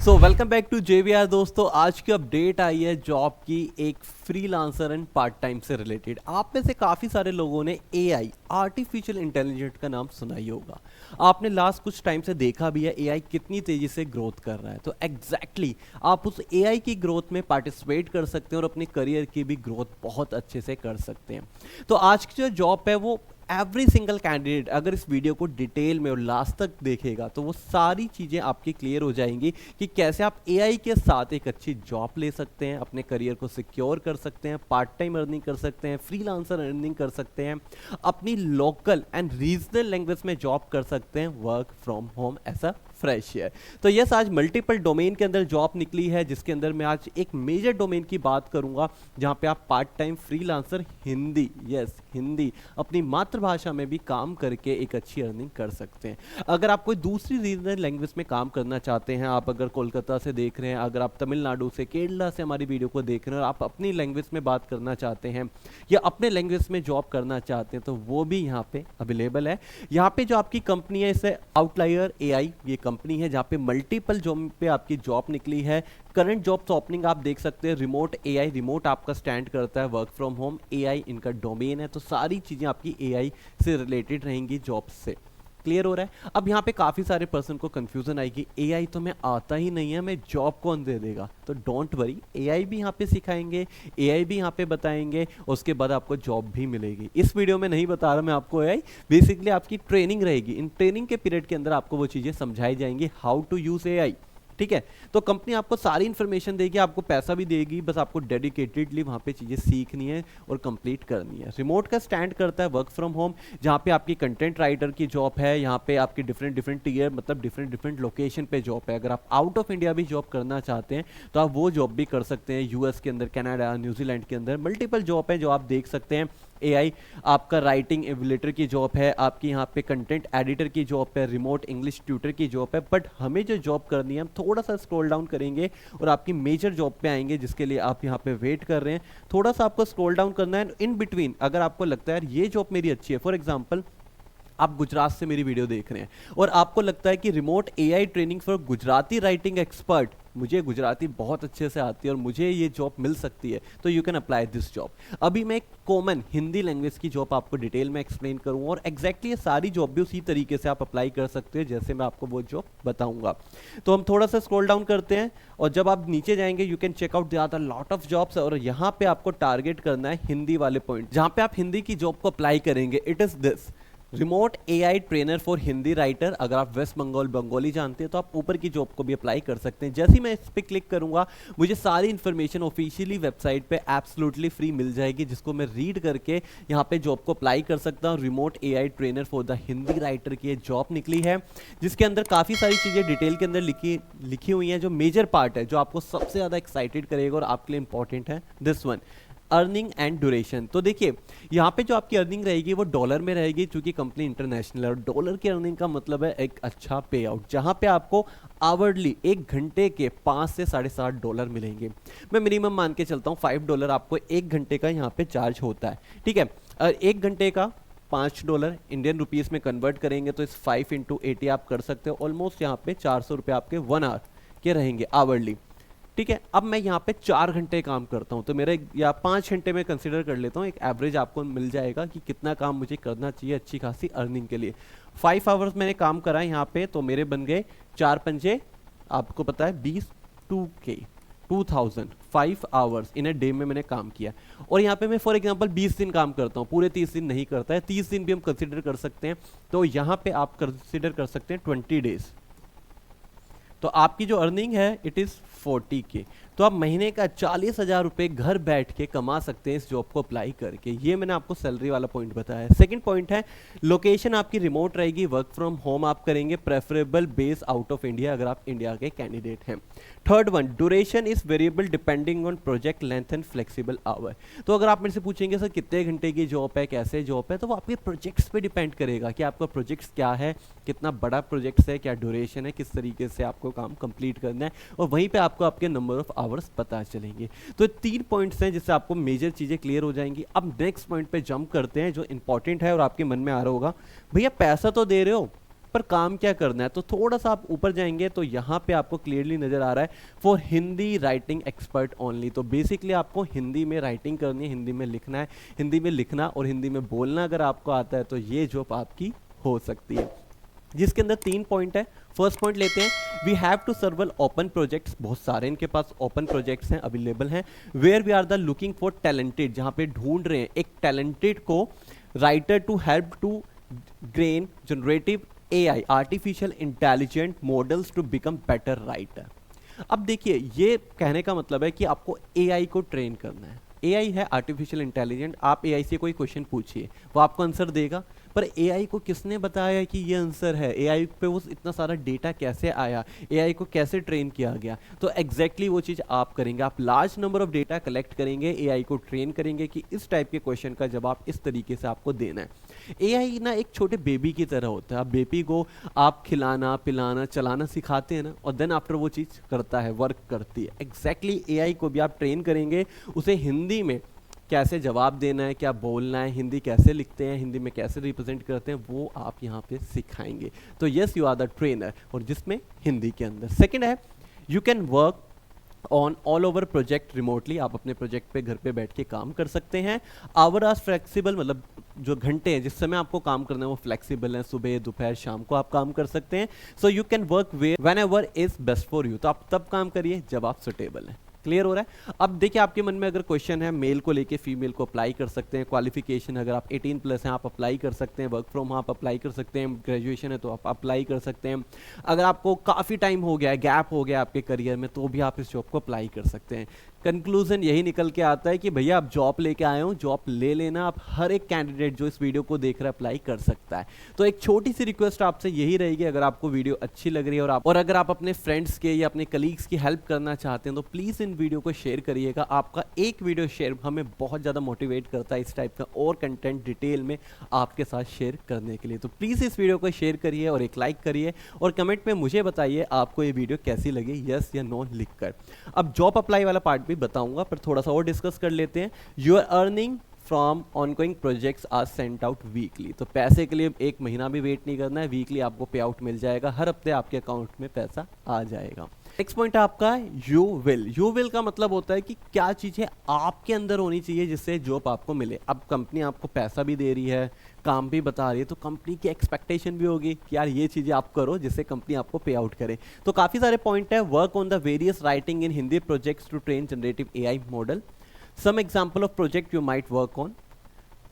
So welcome back to JVR दोस्तों। आज की अपडेट आई है जॉब की, एक फ्रीलांसर एंड पार्ट टाइम से रिलेटेड। आप में से काफ़ी सारे लोगों ने AI आर्टिफिशियल इंटेलिजेंस का नाम सुना ही होगा। आपने लास्ट कुछ टाइम से देखा भी है AI कितनी तेज़ी से ग्रोथ कर रहा है। तो एग्जैक्टली आप उस AI की ग्रोथ में पार्टिसिपेट कर सकते हैं और अपने करियर की भी ग्रोथ बहुत अच्छे से कर सकते हैं। तो आज की जो जॉब है वो एवरी सिंगल कैंडिडेट अगर इस वीडियो को डिटेल में और लास्ट तक देखेगा तो वो सारी चीज़ें आपकी क्लियर हो जाएंगी कि कैसे आप AI के साथ एक अच्छी जॉब ले सकते हैं, अपने करियर को सिक्योर कर सकते हैं, पार्ट टाइम अर्निंग कर सकते हैं, फ्रीलांसर अर्निंग कर सकते हैं, अपनी लोकल एंड रीजनल लैंग्वेज में जॉब कर सकते हैं, वर्क फ्रॉम होम ऐसा फ्रेशियर। तो यस, आज मल्टीपल डोमेन के अंदर जॉब निकली है, जिसके अंदर मैं आज एक मेजर डोमेन की बात करूंगा जहां पे आप part time freelancer Hindi, yes Hindi, अपनी मातृभाषा में भी काम करके एक अच्छी अर्निंग कर सकते हैं। अगर आप कोई दूसरी रीजनल लैंग्वेज में काम करना चाहते हैं, आप अगर कोलकाता से देख रहे हैं, अगर आप तमिलनाडु से, केरला से हमारी वीडियो को देख रहे हैं और आप अपनी लैंग्वेज में बात करना चाहते हैं या अपने लैंग्वेज में जॉब करना चाहते हैं, तो वो भी यहाँ पे अवेलेबल है। यहाँ पे जो आपकी कंपनी है इसे आउटलायर AI ये कंपनी है जहाँ पे मल्टीपल जॉब पे आपकी जॉब निकली है। करंट जॉब ओपनिंग आप देख सकते हैं, रिमोट AI, रिमोट आपका स्टैंड करता है, वर्क फ्रॉम होम AI इनका डोमेन है। तो सारी चीज़ें आपकी AI से रिलेटेड रहेंगी, जॉब से। क्लियर हो रहा है? अब यहाँ पे काफ़ी सारे पर्सन को कंफ्यूजन आएगी, AI तो मैं आता ही नहीं है, मैं जॉब कौन दे देगा? तो डोंट वरी, AI भी यहाँ पे सिखाएंगे, AI भी यहाँ पे बताएंगे, उसके बाद आपको जॉब भी मिलेगी। इस वीडियो में नहीं बता रहा मैं आपको AI, बेसिकली आपकी ट्रेनिंग रहेगी। इन ट्रेनिंग के पीरियड के अंदर आपको वो चीज़ें समझाई जाएंगी, हाउ टू यूज़ AI। ठीक है, तो कंपनी आपको सारी इन्फॉर्मेशन देगी, आपको पैसा भी देगी, बस आपको डेडिकेटेडली वहाँ पे चीज़ें सीखनी है और कंप्लीट करनी है। रिमोट का स्टैंड करता है वर्क फ्रॉम होम, जहाँ पे आपकी कंटेंट राइटर की जॉब है, यहाँ पे आपकी डिफरेंट टीयर मतलब डिफरेंट लोकेशन पे जॉब है। अगर आप आउट ऑफ इंडिया भी जॉब करना चाहते हैं तो आप वो जॉब भी कर सकते हैं, US के अंदर, कनाडा, न्यूजीलैंड के अंदर मल्टीपल जॉब है जो आप देख सकते हैं। AI आपका राइटिंग एविलेटर की जॉब है, आपकी यहाँ पे कंटेंट एडिटर की जॉब है, रिमोट इंग्लिश ट्यूटर की जॉब है। बट हमें जो जॉब करनी है, हम थोड़ा सा स्क्रॉल डाउन करेंगे और आपकी मेजर जॉब पे आएंगे, जिसके लिए आप यहाँ पे वेट कर रहे हैं। थोड़ा सा आपको स्क्रॉल डाउन करना है। इन बिटवीन अगर आपको लगता है यार ये जॉब मेरी अच्छी है, फॉर एग्जाम्पल आप गुजरात से मेरी वीडियो देख रहे हैं और आपको लगता है कि remote AI training for Gujarati writing expert, मुझे गुजराती बहुत अच्छे से आती है और मुझे ये जॉब मिल सकती है, तो you can apply this job. अभी मैं एक कॉमन हिंदी लैंग्वेज की जॉब आपको डिटेल में एक्सप्लेन करूंगा और एग्जैक्टली ये सारी जॉब भी उसी तरीके से आप अप्लाई कर सकते हैं जैसे मैं आपको वो जॉब बताऊंगा। तो हम थोड़ा सा स्क्रॉल डाउन करते हैं और जब आप नीचे जाएंगे you can check out the lot of jobs, और यहाँ पे आपको टारगेट करना है हिंदी वाले पॉइंट, जहाँ पे आप हिंदी की जॉब को अप्लाई करेंगे। It is this remote AI trainer for Hindi writer. अगर आप वेस्ट बंगाल बंगाली जानते हैं तो आप ऊपर की जॉब को भी अप्लाई कर सकते हैं। जैसे ही मैं इस पर क्लिक करूंगा मुझे सारी इन्फॉर्मेशन ऑफिशियली वेबसाइट पे एब्सोल्युटली फ्री मिल जाएगी, जिसको मैं रीड करके यहाँ पे जॉब को अप्लाई कर सकता हूँ। Remote AI trainer for the Hindi writer की जॉब निकली है, जिसके अंदर काफ़ी सारी चीज़ें डिटेल के अंदर लिखी हुई हैं। जो मेजर पार्ट है, जो आपको सबसे ज़्यादा एक्साइटेड करेगा और आपके लिए इंपॉर्टेंट है, this one, earning and duration. तो देखिए यहाँ पे जो आपकी अर्निंग रहेगी वो डॉलर में रहेगी, क्योंकि कंपनी इंटरनेशनल है और डॉलर की अर्निंग का मतलब है एक अच्छा पे आउट, जहाँ पे आपको आवरली एक घंटे के 5 से $7.5 मिलेंगे। मैं मिनिमम मान के चलता हूँ $5 आपको एक घंटे का यहाँ पे चार्ज होता है। ठीक है, एक घंटे का $5 इंडियन रुपीज़ में कन्वर्ट करेंगे तो इस 5 × 80 आप कर सकते हो, ऑलमोस्ट यहाँ पे 400 रुपये आपके 1 आवर के रहेंगे आवरली। ठीक है, अब मैं यहाँ पे 4 घंटे काम करता हूँ तो मेरे या 5 घंटे में कंसिडर कर लेता हूँ, एक एवरेज आपको मिल जाएगा कि कितना काम मुझे करना चाहिए अच्छी खासी अर्निंग के लिए। 5 आवर्स मैंने काम करा यहाँ पे तो मेरे बन गए 4 पंजे, आपको पता है 20, 2K 2000, 5 hours in a day में मैंने काम किया। और यहाँ पे मैं फॉर एग्जांपल 20 दिन काम करता हूँ, पूरे 30 दिन नहीं करता है, 30 दिन भी हम कंसिडर कर सकते हैं। तो यहाँ पे आप कंसिडर कर सकते हैं 20 डेज। तो आपकी जो अर्निंग है इट इज़ 40K। तो आप महीने का 40,000 रुपये घर बैठ के कमा सकते हैं इस जॉब को अप्लाई करके। ये मैंने आपको सैलरी वाला पॉइंट बताया। सेकंड पॉइंट है लोकेशन आपकी रिमोट रहेगी, वर्क फ्रॉम होम आप करेंगे, preferable base out of India अगर आप इंडिया के कैंडिडेट हैं। Third one, duration is variable depending on project length and flexible hour. तो अगर आप मेरे से पूछेंगे सर कितने घंटे की जॉब है, कैसे जॉब है, तो वो आपके प्रोजेक्ट्स पे डिपेंड करेगा कि आपका प्रोजेक्ट्स क्या है, कितना बड़ा प्रोजेक्ट्स है, क्या ड्यूरेशन है, किस तरीके से आपको काम कंप्लीट करना है, और वहीं पे आपको आपके नंबर ऑफ आवर्स पता चलेंगे। तो 3 पॉइंट्स हैं जिससे आपको मेजर चीज़ें क्लियर हो जाएंगी। अब नेक्स्ट पॉइंट पे जंप करते हैं जो इंपॉर्टेंट है और आपके मन में आ रहा होगा, भैया पैसा तो दे रहे हो पर काम क्या करना है, तो थोड़ा सा आप ऊपर जाएंगे तो यहाँ पे आपको क्लियरली नजर आ रहा है for Hindi writing expert only. तो बेसिकली आपको हिंदी में राइटिंग करनी है, हिंदी में लिखना है, हिंदी में लिखना और हिंदी में बोलना अगर आपको आता है तो ये जॉब आपकी हो सकती है, जिसके अंदर 3 पॉइंट है। फर्स्ट पॉइंट लेते हैं, we have to several open projects, बहुत सारे इनके पास ओपन प्रोजेक्ट्स हैं, अवेलेबल हैं, where we are the looking for talented, जहाँ पे ढूंढ रहे हैं एक टैलेंटेड को writer to help to grain generative AI artificial intelligent models to become better writer. अब देखिए ये कहने का मतलब है कि आपको एआई को ट्रेन करना है। एआई है आर्टिफिशियल इंटेलिजेंट, आप एआई से कोई क्वेश्चन पूछिए वो आपको आंसर देगा, पर एआई को किसने बताया कि ये आंसर है, एआई पे वो इतना सारा डेटा कैसे आया, एआई को कैसे ट्रेन किया गया, तो एग्जैक्टली वो चीज़ आप करेंगे। आप large number of data collect करेंगे, एआई को ट्रेन करेंगे कि इस टाइप के क्वेश्चन का जवाब इस तरीके से आपको देना है। एआई ना एक छोटे बेबी की तरह होता है, आप बेबी को आप खिलाना पिलाना चलाना सिखाते हैं ना, और देन आफ्टर वो चीज़ करता है, वर्क करती है। एग्जैक्टली एआई को भी आप ट्रेन करेंगे, उसे हिंदी में कैसे जवाब देना है, क्या बोलना है, हिंदी कैसे लिखते हैं, हिंदी में कैसे रिप्रेजेंट करते हैं, वो आप यहाँ पे सिखाएंगे। तो yes you are the trainer, और जिसमें हिंदी के अंदर। सेकंड है, you can work on all over project remotely, आप अपने प्रोजेक्ट पे घर पे बैठ के काम कर सकते हैं। आवर आर फ्लेक्सिबल, मतलब जो घंटे हैं जिस समय आपको काम करना है वो फ्लेक्सिबल है, सुबह दोपहर शाम को आप काम कर सकते हैं। So you can work when ever is best for you, तो आप तब काम करिए जब आप सुटेबल हैं। क्लियर हो रहा है? अब देखिए आपके मन में अगर क्वेश्चन है, मेल को लेके फीमेल को अप्लाई कर सकते हैं, क्वालिफिकेशन अगर आप 18 प्लस हैं आप अप्लाई कर सकते हैं, वर्क फ्रॉम आप अप्लाई कर सकते हैं, ग्रेजुएशन है तो आप अप्लाई कर सकते हैं, अगर आपको काफ़ी टाइम हो गया है, गैप हो गया आपके करियर में, तो भी आप इस जॉब को अप्लाई कर सकते हैं। कंक्लूजन यही निकल के आता है कि भैया आप जॉब लेके आए हो, जॉब ले लेना, आप हर एक कैंडिडेट जो इस वीडियो को देख रहा है अप्लाई कर सकता है। तो एक छोटी सी रिक्वेस्ट आपसे यही रहेगी, अगर आपको वीडियो अच्छी लग रही है और अगर आप अपने फ्रेंड्स के या अपने कलीग्स की हेल्प करना चाहते हैं तो प्लीज़ इन वीडियो को शेयर करिएगा। आपका एक वीडियो शेयर हमें बहुत ज़्यादा मोटिवेट करता है इस टाइप का और कंटेंट डिटेल में आपके साथ शेयर करने के लिए। तो प्लीज़ इस वीडियो को शेयर करिए और एक लाइक करिए और कमेंट में मुझे बताइए आपको ये वीडियो कैसी लगी, यस या नो लिखकर। अब जॉब अप्लाई वाला पार्ट भी बताऊंगा, पर थोड़ा सा और डिस्कस कर लेते हैं। You are earning from ongoing projects are sent out weekly, तो पैसे के लिए एक महीना भी वेट नहीं करना है, वीकली आपको पे आउट मिल जाएगा, हर हफ्ते आपके अकाउंट में पैसा आ जाएगा। नेक्स्ट पॉइंट है आपका यू विल। यू विल का मतलब होता है कि क्या चीज़ें आपके अंदर होनी चाहिए जिससे जॉब आपको मिले। अब कंपनी आपको पैसा भी दे रही है, काम भी बता रही है, तो कंपनी की एक्सपेक्टेशन भी होगी कि यार ये चीज़ें आप करो जिससे कंपनी आपको पे आउट करे। तो काफ़ी सारे पॉइंट है। Work on the various writing in Hindi projects to train generative AI model. Some example of project you might work on.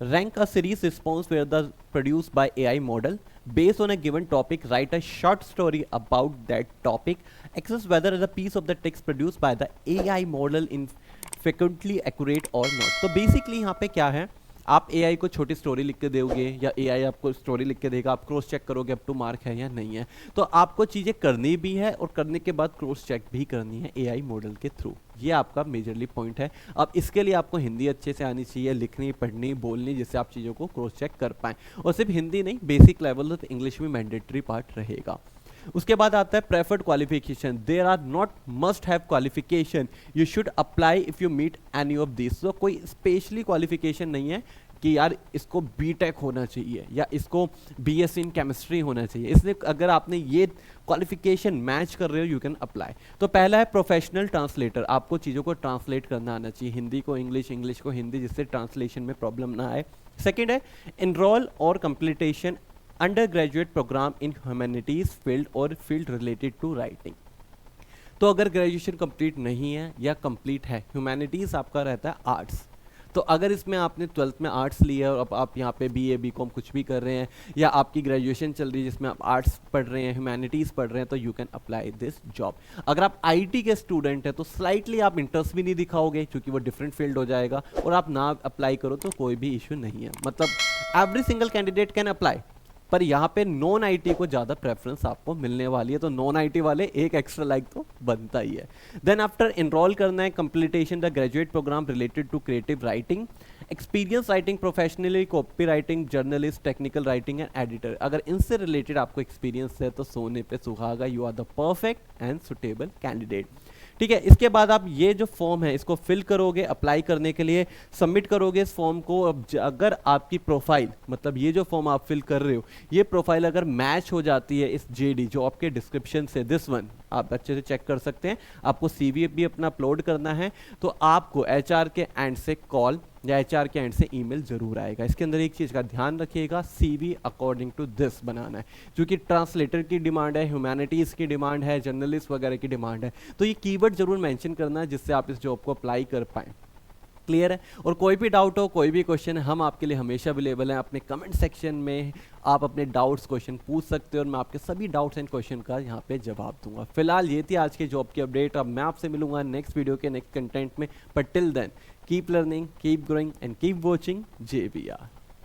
Rank a series response where the produced by AI model. Based on a given topic, write a short story about that topic. Assess whether the piece of the text produced by the AI model is frequently accurate or not. तो basically यहाँ पे क्या है, आप AI को छोटी story लिख के दोगे या एआई आपको स्टोरी लिख के देगा, आप क्रॉस चेक करोगे अप टू मार्क है या नहीं है। तो आपको चीज़ें करनी भी है और करने के बाद क्रॉस चेक भी करनी है एआई मॉडल के थ्रू। ये आपका मेजरली पॉइंट है। अब इसके लिए आपको हिंदी अच्छे से आनी चाहिए, लिखनी पढ़नी बोलनी, जिससे आप चीज़ों को क्रॉस चेक कर पाएँ। और सिर्फ हिंदी नहीं, बेसिक लेवल तो इंग्लिश में मैंडेटरी पार्ट रहेगा। उसके बाद आता है preferred qualification. There are not must have qualification, you should apply if you meet any of this. तो कोई स्पेशली क्वालिफिकेशन नहीं है कि यार इसको बीटेक होना चाहिए या इसको बीएससी इन केमिस्ट्री होना चाहिए। इसलिए अगर आपने ये क्वालिफिकेशन मैच कर रहे हो यू कैन अप्लाई। तो पहला है प्रोफेशनल ट्रांसलेटर, आपको चीज़ों को ट्रांसलेट करना आना चाहिए, हिंदी को इंग्लिश, इंग्लिश को हिंदी, जिससे ट्रांसलेशन में प्रॉब्लम ना आए। सेकेंड है एनरोल और कंप्लीटेशन अंडर ग्रेजुएट प्रोग्राम इन ह्यूमैनिटीज फील्ड और फील्ड रिलेटेड टू राइटिंग। तो अगर ग्रेजुएशन कंप्लीट नहीं है या कंप्लीट है, ह्यूमैनिटीज आपका रहता है आर्ट्स, तो अगर इसमें आपने 12th में आर्ट्स लिया और अब आप यहाँ पे बीए बीकॉम कुछ भी कर रहे हैं या आपकी ग्रेजुएशन चल रही है जिसमें आप आर्ट्स पढ़ रहे हैं, ह्यूमैनिटीज़ पढ़ रहे हैं, तो you can apply this job. अगर आप आईटी के स्टूडेंट हैं तो स्लाइटली आप इंटरेस्ट भी नहीं दिखाओगे क्योंकि वो डिफरेंट फील्ड हो जाएगा, और आप ना अप्लाई करो तो कोई भी इशू नहीं है। मतलब every single candidate can apply, पर यहाँ पे नॉन आईटी को ज़्यादा प्रेफरेंस आपको मिलने वाली है, तो नॉन आईटी वाले एक एक्स्ट्रा लाइक तो बनता ही है। देन आफ्टर एनरोल करना है completion the graduate program related to creative writing experience writing professionally, copywriting, journalist, technical writing and editor. अगर इनसे रिलेटेड आपको एक्सपीरियंस है तो सोने पे सुहागा, you are the perfect and suitable candidate. ठीक है, इसके बाद आप ये जो फॉर्म है इसको फिल करोगे, अप्लाई करने के लिए सबमिट करोगे इस फॉर्म को। अब अगर आपकी प्रोफाइल, मतलब ये जो फॉर्म आप फिल कर रहे हो, ये प्रोफाइल अगर मैच हो जाती है इस जेडी जो आपके डिस्क्रिप्शन से, दिस वन आप अच्छे से चेक कर सकते हैं, आपको सीवी भी अपना अपलोड करना है, तो आपको एचआर के एंड से कॉल या एचआर के एंड से ईमेल जरूर आएगा। इसके अंदर एक चीज़ का ध्यान रखिएगा, सीवी अकॉर्डिंग टू दिस बनाना है, क्योंकि ट्रांसलेटर की डिमांड है, ह्यूमैनिटीज़ की डिमांड है, जर्नलिस्ट वगैरह की डिमांड है, तो ये कीवर्ड जरूर मेंशन करना है जिससे आप इस जॉब को अप्लाई कर पाएँ। क्लियर है? और कोई भी डाउट हो, कोई भी क्वेश्चन है, हम आपके लिए हमेशा अवेलेबल हैं। अपने कमेंट सेक्शन में आप अपने डाउट्स क्वेश्चन पूछ सकते हो और मैं आपके सभी डाउट्स एंड क्वेश्चन का यहाँ पे जवाब दूंगा। फिलहाल ये थी आज के जॉब की अपडेट। अब मैं आपसे मिलूंगा नेक्स्ट वीडियो के नेक्स्ट कंटेंट में, but till then keep learning, keep growing and keep watching JBR।